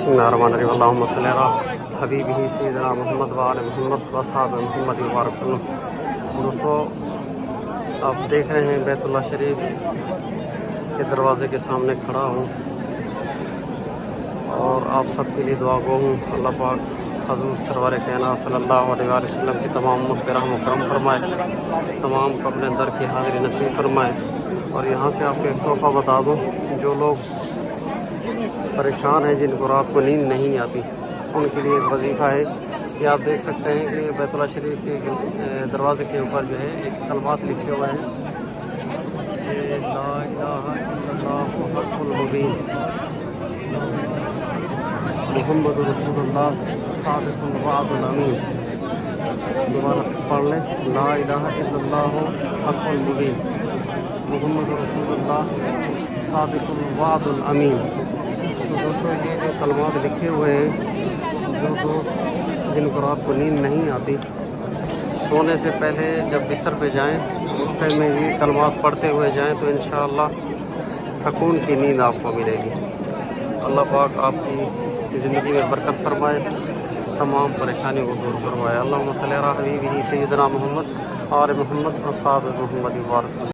بسم اللہ الرحمن الرحیم اللہم صلی علی حبیبہ سیدنا محمد وآل محمد واصحاب محمد وبارک وسلم۔ دوستو، آپ دیکھ رہے ہیں بیت اللہ شریف کے دروازے کے سامنے کھڑا ہوں اور آپ سب کے لیے دعا گو ہوں۔ اللہ پاک حضور سرور کائنات صلی اللہ علیہ وآلہ وسلم کی تمام امت پہ رحم و کرم فرمائے، تمام کو اپنے در کی حاضری نصیب فرمائے۔ اور یہاں سے آپ کو ایک تحفہ بتا دوں، جو لوگ پریشان ہیں، جن کو رات کو نیند نہیں آتی، ان کے لیے ایک وظیفہ ہے۔ یہ آپ دیکھ سکتے ہیں کہ بیت اللہ شریف کے دروازے کے اوپر جو ہے ایک کلمات لکھے ہوئے ہیں، لا الہ الا اللہ حق المبین، محمد رسول اللہ صادق الوعد الامین۔ دوبارہ پڑھ لیں، لا الہ الا اللہ حق المبین، محمد رسول اللہ صادق الوعد الامین۔ تو دوستو، یہ جو کلمات لکھے ہوئے ہیں، جو دوست جن کو رات کو نیند نہیں آتی، سونے سے پہلے جب بستر پہ جائیں اس ٹائم میں یہ کلمات پڑھتے ہوئے جائیں تو انشاءاللہ سکون کی نیند آپ کو ملے گی۔ اللہ پاک آپ کی زندگی میں برکت فرمائے، تمام پریشانیوں کو دور فرمائے۔ اللہم صلی علی حبیبہ سیدنا محمد اور محمد اصحاب محمد وبارک۔